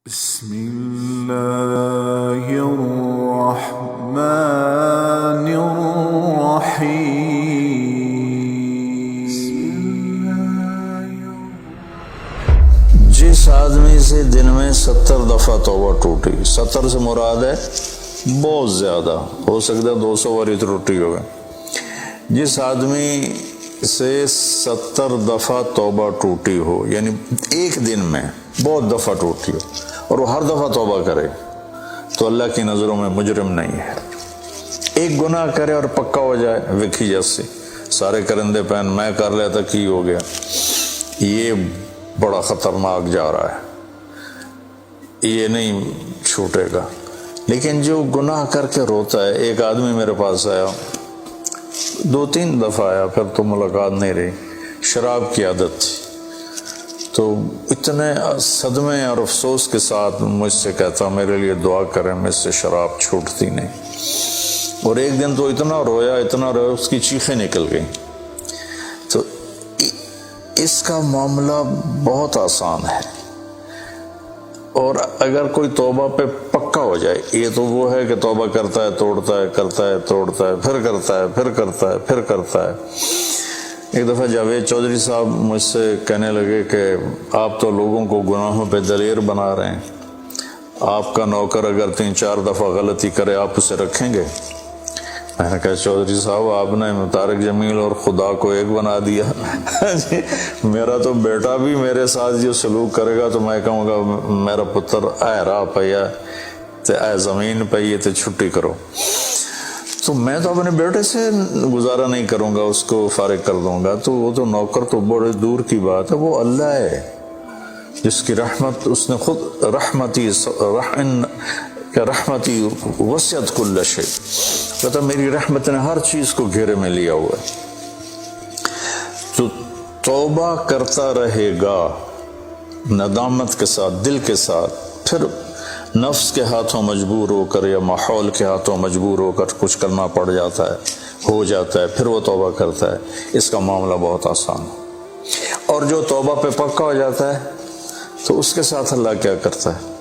بسم الله الرحمن الرحيم. جس آدمی سے دن میں 70 دفعہ توبہ ٹوٹی، 70 سے مراد ہے بہت زیادہ، ہو سکتا ہے 200 باری ٹوٹی ہوگا. جس آدمی سے 70 دفعہ توبہ ٹوٹی ہو، یعنی ایک دن میں بہت دفعہ ٹوٹی ہو اور وہ ہر دفعہ توبہ کرے، تو اللہ کی نظروں میں مجرم نہیں ہے. ایک گناہ کرے اور پکا ہو جائے، وکھی جیسے سارے کرندے پہن میں کر لیتا کی ہو گیا، یہ بڑا خطرناک جا رہا ہے، یہ نہیں چھوٹے گا. لیکن جو گناہ کر کے روتا ہے، ایک آدمی میرے پاس آیا، 2-3 دفعہ آیا، پھر تو ملاقات نہیں رہی، شراب کی عادت تھی، تو اتنے صدمے اور افسوس کے ساتھ مجھ سے کہتا میرے لیے دعا کریں، مجھ سے شراب چھوٹتی نہیں. اور ایک دن تو اتنا رویا اس کی چیخیں نکل گئیں. تو اس کا معاملہ بہت آسان ہے، اور اگر کوئی توبہ پہ پکا ہو جائے، یہ تو وہ ہے کہ توبہ کرتا ہے توڑتا ہے، کرتا ہے توڑتا ہے، پھر کرتا ہے، پھر کرتا ہے، پھر کرتا ہے. ایک دفعہ جاوید چودھری صاحب مجھ سے کہنے لگے کہ آپ تو لوگوں کو گناہوں پہ دلیر بنا رہے ہیں، آپ کا نوکر اگر 3-4 دفعہ غلطی کرے آپ اسے رکھیں گے؟ میں نے کہا چودھری صاحب آپ نے طارق جمیل اور خدا کو ایک بنا دیا. میرا تو بیٹا بھی میرے ساتھ جو سلوک کرے گا تو میں کہوں گا میرا پتر اے راہ پیا تے اے زمین پئی تے چھٹی کرو. تو میں تو اپنے بیٹے سے گزارا نہیں کروں گا، اس کو فارغ کر دوں گا. تو وہ تو نوکر تو بڑے دور کی بات ہے، وہ اللہ ہے جس کی رحمت، اس نے خود رحمتی وسعت کل شیء، کہتا میری رحمت نے ہر چیز کو گھیرے میں لیا ہوا ہے. تو توبہ کرتا رہے گا ندامت کے ساتھ، دل کے ساتھ، پھر نفس کے ہاتھوں مجبور ہو کر یا ماحول کے ہاتھوں مجبور ہو کر کچھ کرنا پڑ جاتا ہے، ہو جاتا ہے، پھر وہ توبہ کرتا ہے. اس کا معاملہ بہت آسان ہے. اور جو توبہ پہ پکا ہو جاتا ہے تو اس کے ساتھ اللہ کیا کرتا ہے؟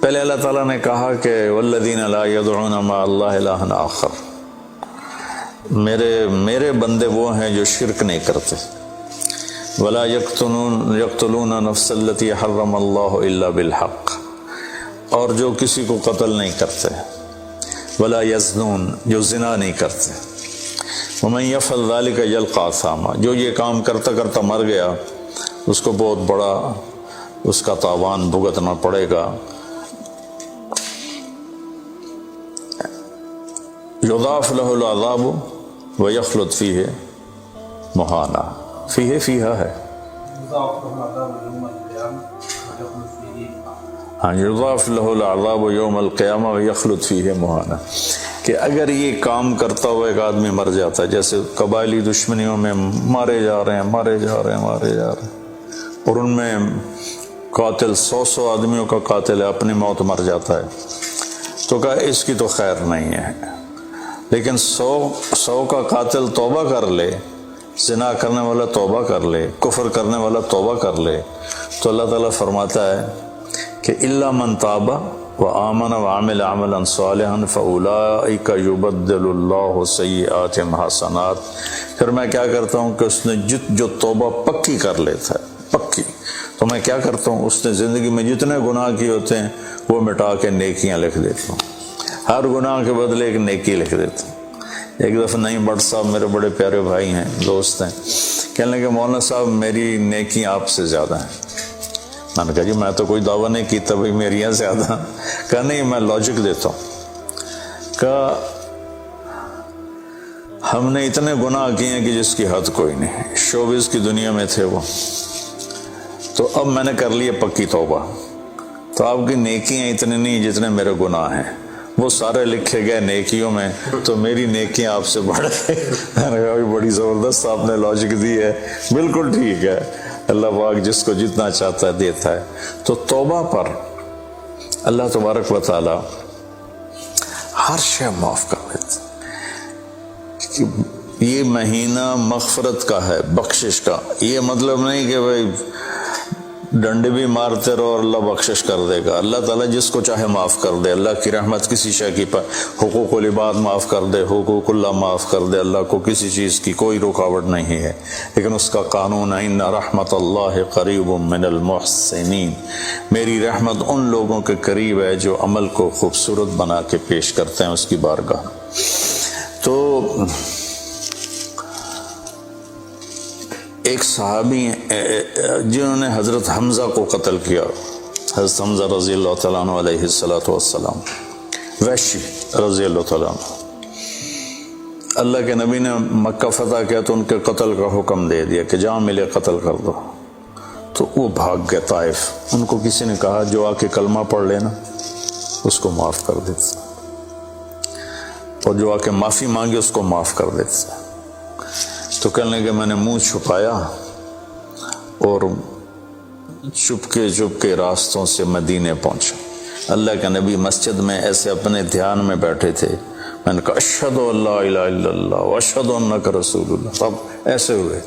پہلے اللہ تعالیٰ نے کہا کہ والذین لا یدعون مع اللہ الہا آخر، میرے بندے وہ ہیں جو شرک نہیں کرتے. ولا یقتلون نفس التی حرم اللہ الا بالحق، اور جو کسی کو قتل نہیں کرتے. ولا یزنون، جو زنا نہیں کرتے. ومن یفعل ذلک یلقى اثاما، جو یہ کام کرتا کرتا مر گیا اس کو بہت بڑا اس کا تاوان بھگتنا پڑے گا. یضاعف له العذاب ویخلد فیہ مہانا، فیہا ہے، یضاعف له العذاب یوم القیامہ ویخلد فیہ مہانا، کہ اگر یہ کام کرتا ہوا ایک آدمی مر جاتا ہے، جیسے قبائلی دشمنیوں میں مارے جا رہے ہیں، اور ان میں قاتل 100 آدمیوں کا قاتل ہے، اپنی موت مر جاتا ہے، تو کہا اس کی تو خیر نہیں ہے. لیکن 100 کا قاتل توبہ کر لے، زنا کرنے والا توبہ کر لے، کفر کرنے والا توبہ کر لے، تو اللہ تعالیٰ فرماتا ہے کہ الا من تاب وآمن وعمل عملا صالحا فاولئک یبدل اللہ سیئاتہم حسنات. پھر میں کیا کرتا ہوں کہ اس نے جو توبہ پکی کر لیتا ہے، پکی، تو میں کیا کرتا ہوں اس نے زندگی میں جتنے گناہ کیے ہوتے ہیں وہ مٹا کے نیکیاں لکھ دیتا ہوں، ہر گناہ کے بدلے ایک نیکی لکھ دیتا ہوں. ایک دفعہ نعیم بٹ صاحب میرے بڑے پیارے بھائی ہیں، دوست ہیں، کہنے لگے مولانا صاحب میری نیکی آپ سے زیادہ ہیں. میں نے کہا جی میں تو کوئی دعویٰ نہیں کیتا بھائی میریاں زیادہ. کہا نہیں، میں لاجک دیتا ہوں. کہا ہم نے اتنے گناہ کیے ہیں کہ جس کی حد کوئی نہیں. شوبز کی دنیا میں تھے وہ، تو اب میں نے کر لی پکی توبہ، تو آپ کی نیکیاں اتنے نہیں جتنے میرے گناہ ہیں. وہ سارے لکھے گئے نیکیوں میں، تو میری نیکیاں آپ سے بڑھ گئی. میں نے کہا بڑی زبردست آپ نے لاجک دی ہے، بالکل ٹھیک ہے. اللہ پاک جس کو جتنا چاہتا ہے دیتا ہے. تو توبہ پر اللہ تبارک و تعالی ہر شے معاف کر دیتا. یہ مہینہ مغفرت کا ہے، بخشش کا. یہ مطلب نہیں کہ بھائی ڈنڈے بھی مارتے رہو اور اللہ بخشش کر دے گا. اللہ تعالیٰ جس کو چاہے معاف کر دے. اللہ کی رحمت کسی شے کی حقوق العباد معاف کر دے, حقوق اللہ معاف کر دے. اللہ کو کسی چیز کی کوئی رکاوٹ نہیں ہے, لیکن اس کا قانون ہے ان رحمت اللہ قریب من المحسنین. میری رحمت ان لوگوں کے قریب ہے جو عمل کو خوبصورت بنا کے پیش کرتے ہیں اس کی بارگاہ. تو ایک صحابی جنہوں نے حضرت حمزہ کو قتل کیا, حضرت حمزہ رضی اللہ تعالیٰ عنہ علیہ السلام, وحشی رضی اللہ تعالیٰ عنہ. اللہ کے نبی نے مکہ فتح کیا تو ان کے قتل کا حکم دے دیا کہ جہاں ملے قتل کر دو. تو وہ بھاگ گئے طائف. ان کو کسی نے کہا جو آ کے کلمہ پڑھ لینا اس کو معاف کر دیتے, اور جو آ کے معافی مانگے اس کو معاف کر دیتے. تو کہنے لگے میں نے منہ چھپایا اور چپ کے راستوں سے مدینے پہنچا. اللہ کے نبی مسجد میں ایسے اپنے دھیان میں بیٹھے تھے. میں نے کہا اشہد ان لا الہ الا اللہ واشہد انک رسول اللہ. تب ایسے ہوئے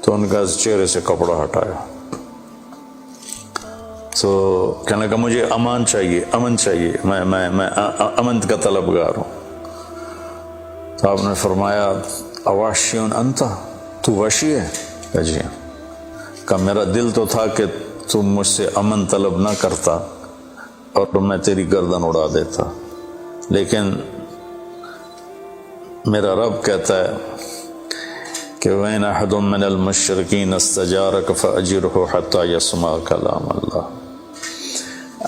تو ان کا چہرے سے کپڑا ہٹایا. تو کہنے لگا مجھے امن چاہیے, میں امن کا طلبگار ہوں. تو آپ نے فرمایا اواشیون انتا, تو وحشی ہے؟ جی ہاں. کہ میرا دل تو تھا کہ تم مجھ سے امن طلب نہ کرتا اور میں تیری گردن اڑا دیتا, لیکن میرا رب کہتا ہے کہ وَإِنْ أَحَدٌ مِّنَ الْمُشْرِكِينَ اسْتَجَارَكَ فَأَجِرْهُ حَتَّى يَسْمَعَ كَلَامَ اللَّهِ.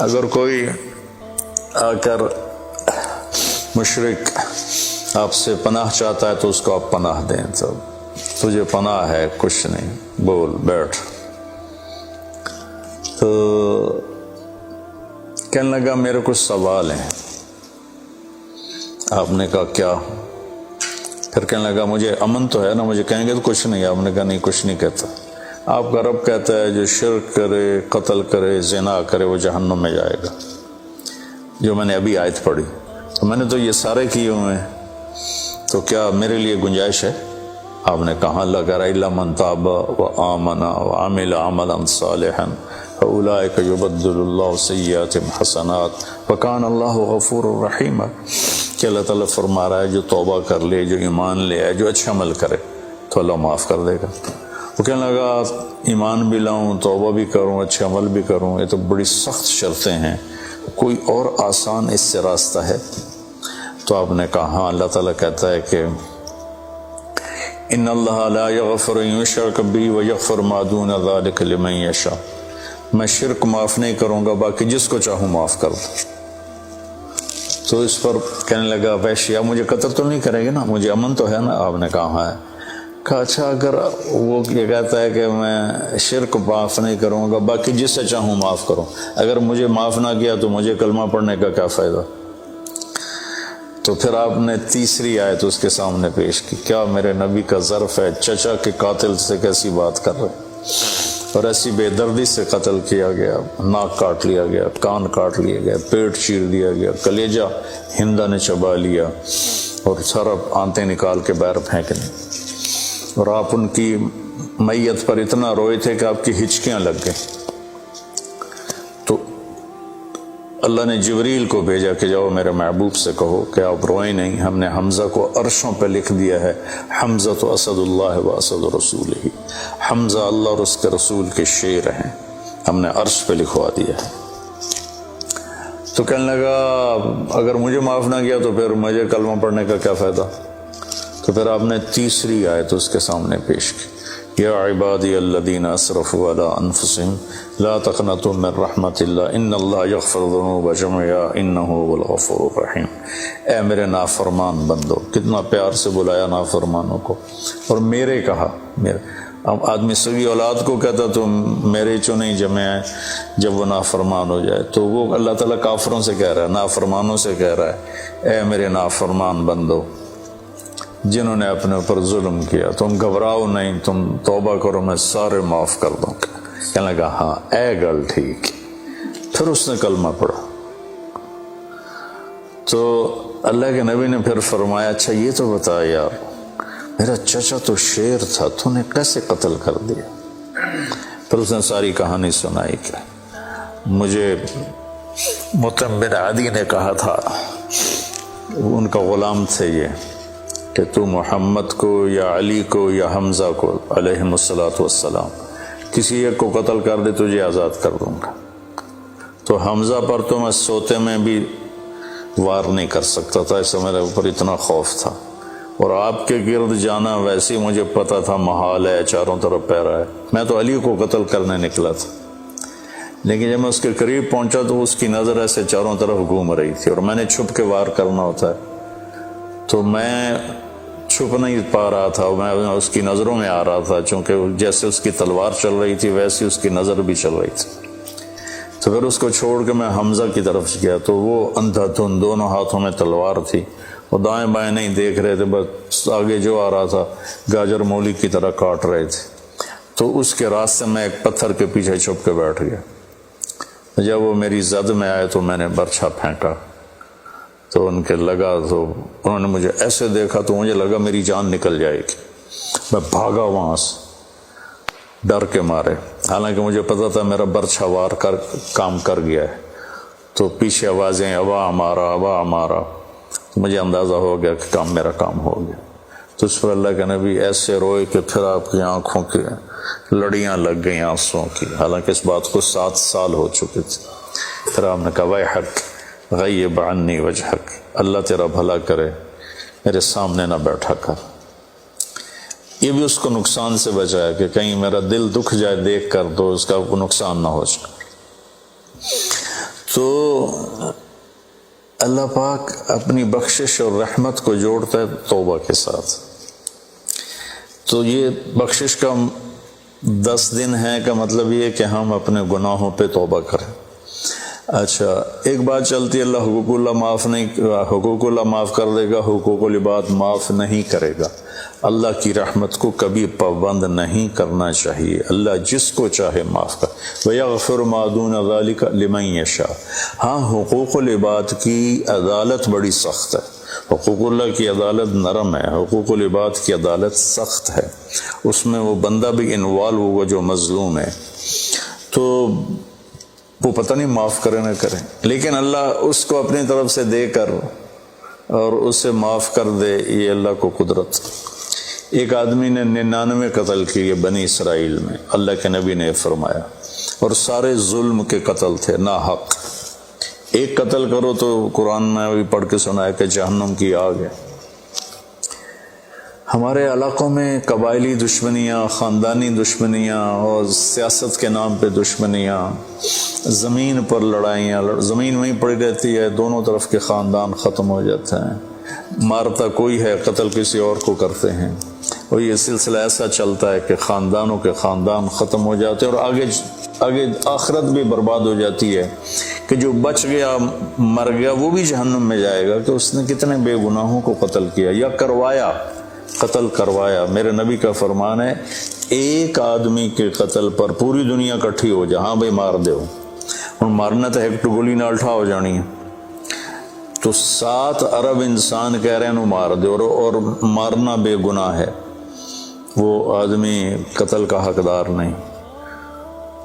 اگر کوئی آ کر مشرک آپ سے پناہ چاہتا ہے تو اس کو آپ پناہ دیں. تو تجھے پناہ ہے, کچھ نہیں, بول بیٹھ. تو کہنے لگا میرے کچھ سوال ہیں. آپ نے کہا کیا؟ پھر کہنے لگا مجھے امن تو ہے نا, مجھے کہیں گے تو کچھ نہیں. آپ نے کہا نہیں کچھ نہیں کہتا. آپ کا رب کہتا ہے جو شرک کرے, قتل کرے, زنا کرے وہ جہنم میں جائے گا, جو میں نے ابھی آیت پڑھی. تو میں نے تو یہ سارے کیے ہوئے ہیں, تو کیا میرے لیے گنجائش ہے؟ آپ نے کہا اللہ کہہ رہا الا من تاب وآمن وعمل عملا صالحا فاولئک یبدل اللہ سیئاتہم حسنات وکان اللہ غفور الرحیم. کہ اللہ تعالیٰ فرما رہا ہے جو توبہ کر لے, جو ایمان لے آئے, جو اچھا عمل کرے تو اللہ معاف کر دے گا. وہ کہنے لگا ایمان بھی لاؤں, توبہ بھی کروں, اچھا عمل بھی کروں, یہ تو بڑی سخت شرطیں ہیں, کوئی اور آسان اس سے راستہ ہے؟ تو آپ نے کہا ہاں, اللہ تعالیٰ کہتا ہے کہ ان اللہ لا یغفر ان یشرک بہ ویغفر ما دون ذلک لمن یشاء. میں شرک معاف نہیں کروں گا, باقی جس کو چاہوں معاف کر دوں. تو اس پر کہنے لگا وحشی مجھے قتل تو نہیں کرے گے نا, مجھے امن تو ہے نا؟ آپ نے کہا ہاں ہے. کہا اچھا اگر وہ یہ کہتا ہے کہ میں شرک معاف نہیں کروں گا, باقی جس سے چاہوں معاف کروں, اگر مجھے معاف نہ کیا تو مجھے کلمہ پڑھنے کا کیا فائدہ؟ تو پھر آپ نے تیسری آیت اس کے سامنے پیش کی. کیا میرے نبی کا ظرف ہے, چچا کے قاتل سے کیسی بات کر رہے, اور ایسی بے دردی سے قتل کیا گیا, ناک کاٹ لیا گیا, کان کاٹ لیا گیا, پیٹ چیر دیا گیا, کلیجہ ہندا نے چبا لیا اور سارا آنتیں نکال کے باہر پھینکنے, اور آپ ان کی میت پر اتنا روئے تھے کہ آپ کی ہچکیاں لگ گئیں. تو اللہ نے جبریل کو بھیجا کہ جاؤ میرے محبوب سے کہو کہ آپ روئیں نہیں, ہم نے حمزہ کو عرشوں پہ لکھ دیا ہے, حمزہ تو اسد اللہ و اسد رسول ہی, حمزہ اللہ اور اس کے رسول کے شیر ہیں, ہم نے عرش پہ لکھوا دیا ہے. تو کہنے لگا اگر مجھے معاف نہ کیا تو پھر مجھے کلمہ پڑھنے کا کیا فائدہ؟ تو پھر آپ نے تیسری آیت اس کے سامنے پیش کی. یا عبادی الذین اسرفوا علی انفسہم لا تقنطوا من رحمت اللہ ان اللہ یغفر الذنوب جميعا انہ هو الغفور الرحیم. اے میرے نافرمان بندو, کتنا پیار سے بلایا نافرمانوں کو, اور میرے کہا. میرے اب آدمی سگی اولاد کو کہتا تو میرے چنے جمع ہیں, جب وہ نافرمان ہو جائے تو وہ اللہ تعالیٰ کافروں سے کہہ رہا ہے, نافرمانوں سے کہہ رہا ہے اے میرے نافرمان بندو جنہوں نے اپنے اوپر ظلم کیا, تم گھبراؤ نہیں, تم توبہ کرو, میں سارے معاف کر دوں گا. کہنے لگا ہاں اے گل ٹھیک. پھر اس نے کلمہ پڑھا. تو اللہ کے نبی نے پھر فرمایا اچھا یہ تو بتا یار, میرا چچا تو شیر تھا, تو نے کیسے قتل کر دیا؟ پھر اس نے ساری کہانی سنائی کہ مجھے مطعم بن عدی نے کہا تھا، ان کا غلام تھے یہ، کہ تو محمد کو یا علی کو یا حمزہ کو علیہم الصلاۃ والسلام کسی ایک کو قتل کر دے تجھے آزاد کر دوں گا۔ تو حمزہ پر تو میں سوتے میں بھی وار نہیں کر سکتا تھا، اس سے میرے اوپر اتنا خوف تھا، اور آپ کے گرد جانا ویسے ہی مجھے پتا تھا محال ہے، چاروں طرف پہرا ہے۔ میں تو علی کو قتل کرنے نکلا تھا، لیکن جب میں اس کے قریب پہنچا تو اس کی نظر ایسے چاروں طرف گھوم رہی تھی، اور میں نے چھپ کے وار کرنا ہوتا ہے، تو میں چھپ نہیں پا رہا تھا، میں اس کی نظروں میں آ رہا تھا، چونکہ جیسے اس کی تلوار چل رہی تھی ویسے اس کی نظر بھی چل رہی تھی۔ تو پھر اس کو چھوڑ کے میں حمزہ کی طرف گیا تو وہ اندھا دھند، دونوں ہاتھوں میں تلوار تھی، اور دائیں بائیں نہیں دیکھ رہے تھے، بس آگے جو آ رہا تھا گاجر مولی کی طرح کاٹ رہے تھے۔ تو اس کے راستے میں ایک پتھر کے پیچھے چھپ کے بیٹھ گیا۔ جب وہ میری زد میں آئے تو میں نے برچھا پھینکا تو ان کے لگا، تو انہوں نے مجھے ایسے دیکھا تو مجھے لگا میری جان نکل جائے گی۔ میں بھاگا وہاں سے ڈر کے مارے، حالانکہ مجھے پتا تھا میرا برچھا وار کر کام کر گیا ہے۔ تو پیچھے آوازیں ابا ہمارا ابا ہمارا، تو مجھے اندازہ ہو گیا کہ میرا کام ہو گیا۔ تو اس پر اللہ کے نبی ایسے روئے کہ پھر آپ کی آنکھوں کی لڑیاں لگ گئیں آنسوں کی، حالانکہ اس بات کو 7 سال ہو چکے تھے۔ پھر آپ نے کہا ویحک غیب عنی وجہک، اللہ تیرا بھلا کرے میرے سامنے نہ بیٹھا کر۔ یہ بھی اس کو نقصان سے بچایا کہ کہیں میرا دل دکھ جائے دیکھ کر تو اس کا نقصان نہ ہو جائے۔ تو اللہ پاک اپنی بخشش اور رحمت کو جوڑتا ہے توبہ کے ساتھ۔ تو یہ بخشش کا 10 دن ہے کا مطلب یہ کہ ہم اپنے گناہوں پہ توبہ کریں۔ اچھا، ایک بات چلتی ہے، اللہ حقوق اللہ معاف کر دے گا، حقوق العباد معاف نہیں کرے گا۔ اللہ کی رحمت کو کبھی پابند نہیں کرنا چاہیے، اللہ جس کو چاہے معاف کر، وَيَغْفِرُ مَا دُونَ ذَلِكَ لِمَن يَشَاءُ۔ ہاں، حقوق العباد کی عدالت بڑی سخت ہے، حقوق اللہ کی عدالت نرم ہے، حقوق العباد کی عدالت سخت ہے، اس میں وہ بندہ بھی انوالو ہوگا جو مظلوم ہے، تو وہ پتہ نہیں معاف کرے نہ کرے، لیکن اللہ اس کو اپنی طرف سے دے کر اور اسے معاف کر دے، یہ اللہ کو قدرت۔ ایک آدمی نے 99 قتل کیے بنی اسرائیل میں، اللہ کے نبی نے فرمایا، اور سارے ظلم کے قتل تھے، نا حق۔ ایک قتل کرو تو قرآن میں بھی پڑھ کے سنایا کہ جہنم کی آگ ہے۔ ہمارے علاقوں میں قبائلی دشمنیاں، خاندانی دشمنیاں اور سیاست کے نام پہ دشمنیاں، زمین پر لڑائیاں، زمین وہیں پڑی رہتی ہے، دونوں طرف کے خاندان ختم ہو جاتے ہیں، مارتا کوئی ہے، قتل کسی اور کو کرتے ہیں، اور یہ سلسلہ ایسا چلتا ہے کہ خاندانوں کے خاندان ختم ہو جاتے ہیں، اور آگے آخرت بھی برباد ہو جاتی ہے کہ جو بچ گیا مر گیا وہ بھی جہنم میں جائے گا کہ اس نے کتنے بے گناہوں کو قتل کیا یا کروایا، قتل کروایا۔ میرے نبی کا فرمان ہے، ایک آدمی کے قتل پر پوری دنیا کٹھی ہو جائے، ہاں بھائی مار دے، اور مارنا تو ایک گولی نہ الٹھا ہو جانی ہے، تو 7 ارب انسان کہہ رہے ہیں مار دے، اور مارنا بے گناہ ہے، وہ آدمی قتل کا حقدار نہیں،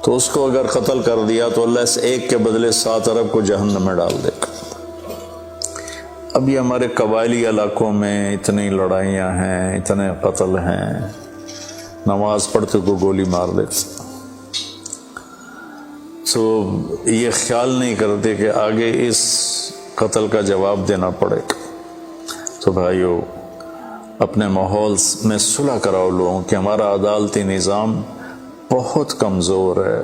تو اس کو اگر قتل کر دیا تو اللہ اس ایک کے بدلے 7 ارب کو جہنم میں ڈال دے گا۔ اب یہ ہمارے قبائلی علاقوں میں اتنی لڑائیاں ہیں، اتنے قتل ہیں، نماز پڑھتے کو گولی مار دیتے، تو یہ خیال نہیں کرتے کہ آگے اس قتل کا جواب دینا پڑے گا۔ تو بھائیو، اپنے ماحول میں صلح کراؤ لوگوں کہ ہمارا عدالتی نظام بہت کمزور ہے،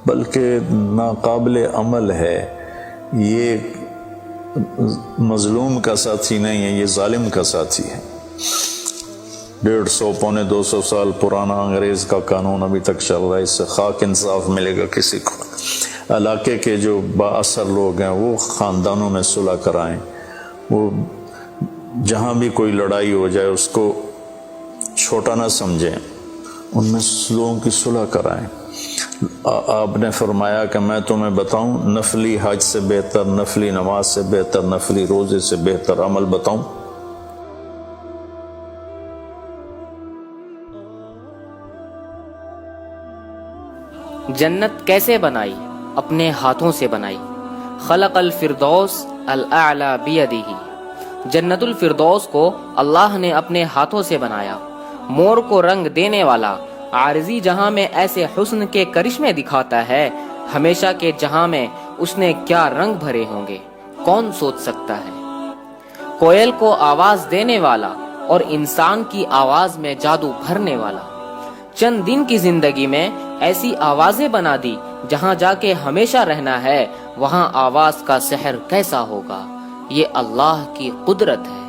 بلکہ ناقابل عمل ہے، یہ مظلوم کا ساتھی نہیں ہے، یہ ظالم کا ساتھی ہے۔ 150 پونے 200 سال پرانا انگریز کا قانون ابھی تک چل رہا ہے، اس سے خاک انصاف ملے گا کسی کو؟ علاقے کے جو با اثر لوگ ہیں وہ خاندانوں میں صلح کرائیں، وہ جہاں بھی کوئی لڑائی ہو جائے اس کو چھوٹا نہ سمجھیں، ان میں لوگوں کی صلح کرائیں۔ آپ نے فرمایا کہ میں تمہیں بتاؤں نفلی حج سے بہتر، نفلی نماز سے بہتر، نفلی روزے سے بہتر عمل بتاؤں؟ جنت کیسے بنائی؟ اپنے ہاتھوں سے بنائی۔ خلق الفردوس الاعلی بیدہ، جنت الفردوس کو اللہ نے اپنے ہاتھوں سے بنایا۔ مور کو رنگ دینے والا عارضی جہاں میں ایسے حسن کے کرشمے دکھاتا ہے، ہمیشہ کے جہاں میں اس نے کیا رنگ بھرے ہوں گے، کون سوچ سکتا ہے۔ کوئل کو آواز دینے والا اور انسان کی آواز میں جادو بھرنے والا، چند دن کی زندگی میں ایسی آوازیں بنا دی جہاں جا کے ہمیشہ رہنا ہے، وہاں آواز کا سحر کیسا ہوگا۔ یہ اللہ کی قدرت ہے۔